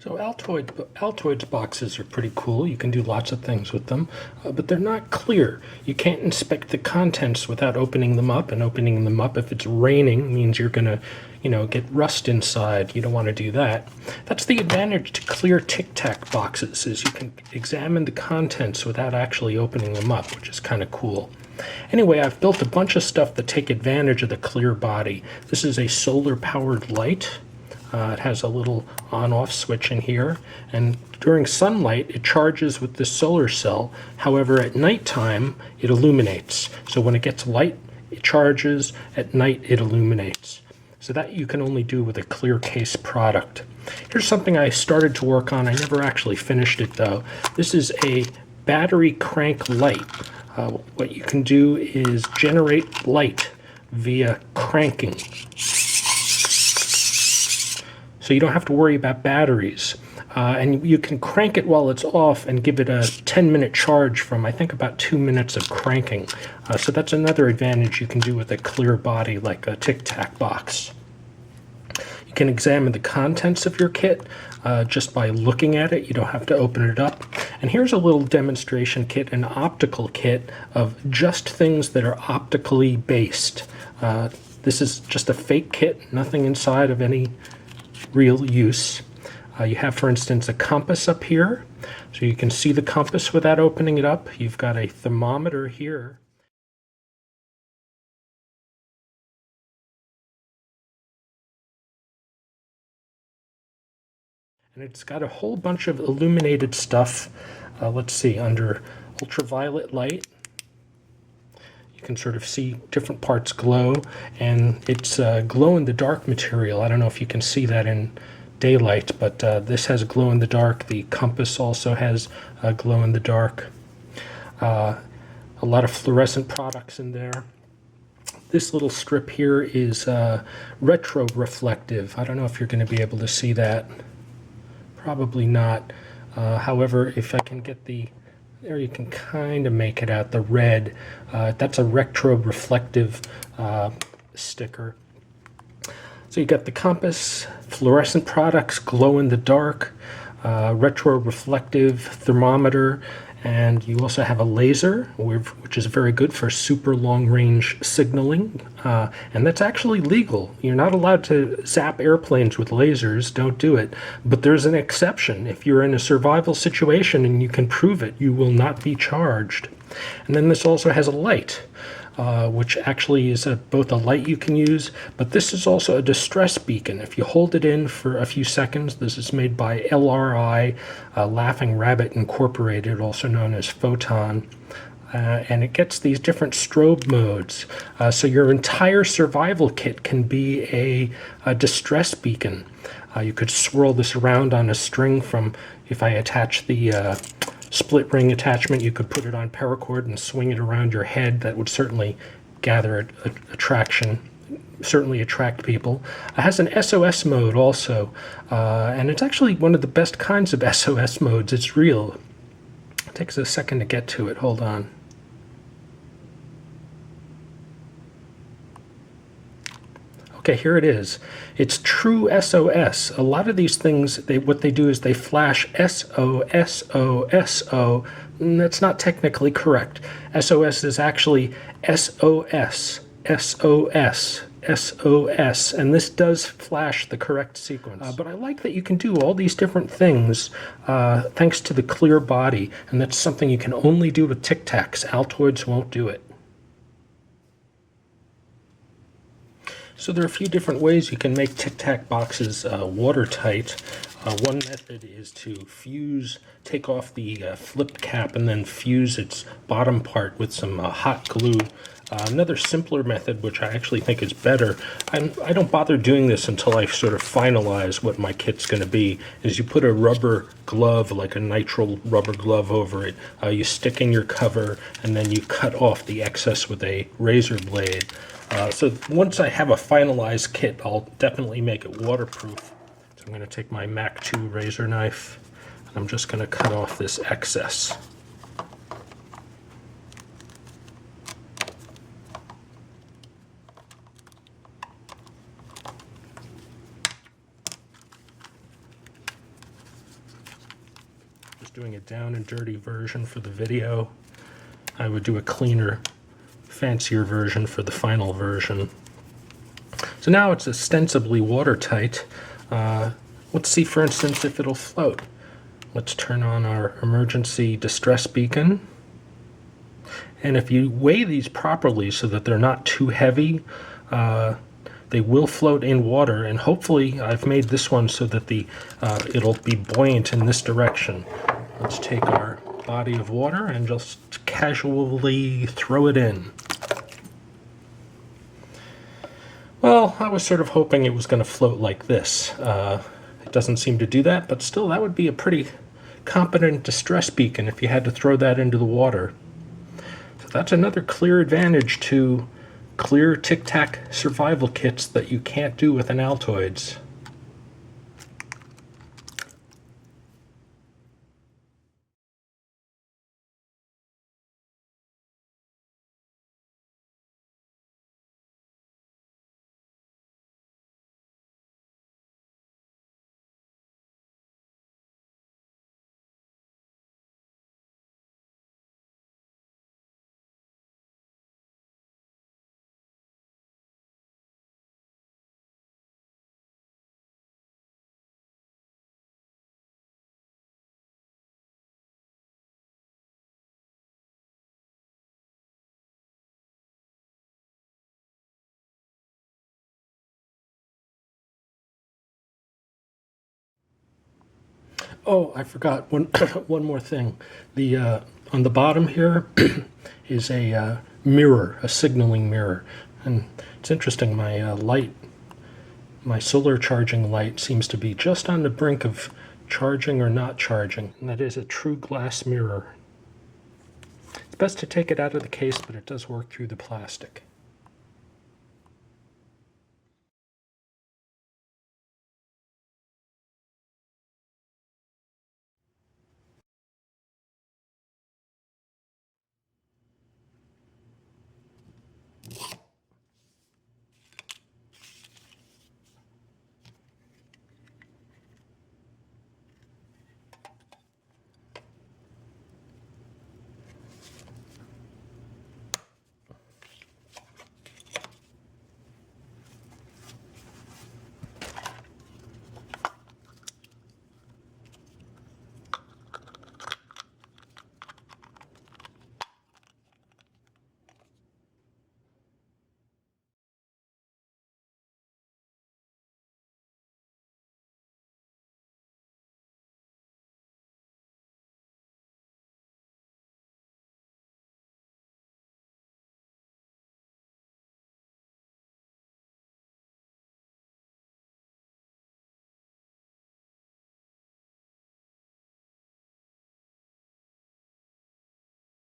So Altoids boxes are pretty cool. You can do lots of things with them, but they're not clear. You can't inspect the contents without opening them up, and opening them up, if it's raining, means you're going to, get rust inside. You don't want to do that. That's the advantage to clear Tic Tac boxes, is you can examine the contents without actually opening them up, which is kind of cool. Anyway, I've built a bunch of stuff that take advantage of the clear body. This is a solar-powered light. It has a little on-off switch in here, and during sunlight it charges with the solar cell. However, at nighttime it illuminates. So when it gets light, it charges. At night it illuminates. So that you can only do with a clear case product. Here's something I started to work on. I never actually finished it though. This is a battery crank light. What you can do is generate light via cranking. So you don't have to worry about batteries. And you can crank it while it's off and give it a 10-minute charge from, I think, about 2 minutes of cranking. So that's another advantage you can do with a clear body like a Tic Tac box. You can examine the contents of your kit just by looking at it. You don't have to open it up. And here's a little demonstration kit, an optical kit of just things that are optically based. This is just a fake kit, nothing inside of any real use. You have, for instance, a compass up here, so you can see the compass without opening it up. You've got a thermometer here. And it's got a whole bunch of illuminated stuff. Let's see, under ultraviolet light, you can sort of see different parts glow, and it's glow-in-the-dark material. I don't know if you can see that in daylight, but this has glow-in-the-dark. The compass also has glow-in-the-dark. A lot of fluorescent products in there. This little strip here is retro-reflective. I don't know if you're going to be able to see that. Probably not. However, if I can get there, you can kind of make it out, the red. That's a retro-reflective sticker. So you got the compass, fluorescent products, glow-in-the-dark, retro-reflective thermometer, and you also have a laser, which is very good for super long-range signaling, and that's actually legal. You're not allowed to zap airplanes with lasers, don't do it, but there's an exception. If you're in a survival situation and you can prove it, you will not be charged. And then this also has a light, which actually is both a light you can use, but this is also a distress beacon. If you hold it in for a few seconds, this is made by LRI, Laughing Rabbit Incorporated, also known as Photon, and it gets these different strobe modes. So your entire survival kit can be a distress beacon. You could swirl this around on a string from, if I attach the split ring attachment, you could put it on paracord and swing it around your head. That would certainly gather attraction, certainly attract people. It has an SOS mode also, and it's actually one of the best kinds of SOS modes. It's real. It takes a second to get to it. Hold on. Okay, here it is. It's true SOS. A lot of these things, what they do is they flash SOSOSO. That's not technically correct. SOS is actually SOS, SOS, SOS, and this does flash the correct sequence. But I like that you can do all these different things thanks to the clear body, and that's something you can only do with Tic Tacs. Altoids won't do it. So there are a few different ways you can make Tic Tac boxes watertight. One method is to take off the flip cap and then fuse its bottom part with some hot glue. Another simpler method, which I actually think is better, and I don't bother doing this until I sort of finalize what my kit's going to be, is you put a rubber glove, like a nitrile rubber glove, over it. You stick in your cover, and then you cut off the excess with a razor blade. So once I have a finalized kit, I'll definitely make it waterproof. So I'm going to take my Mac 2 razor knife, and I'm just going to cut off this excess. just doing a down and dirty version for the video. I would do a cleaner, fancier version for the final version. So now it's ostensibly watertight. Let's see, for instance, if it'll float. Let's turn on our emergency distress beacon. And if you weigh these properly so that they're not too heavy, they will float in water. And hopefully I've made this one so that it'll be buoyant in this direction. Let's take our body of water and just casually throw it in. Well, I was sort of hoping it was going to float like this. It doesn't seem to do that, but still, that would be a pretty competent distress beacon if you had to throw that into the water. So that's another clear advantage to clear Tic Tac survival kits that you can't do with an Altoids. Oh, I forgot one more thing. On the bottom here is a mirror, a signaling mirror, and it's interesting. My solar charging light seems to be just on the brink of charging or not charging, and that is a true glass mirror. It's best to take it out of the case, but it does work through the plastic.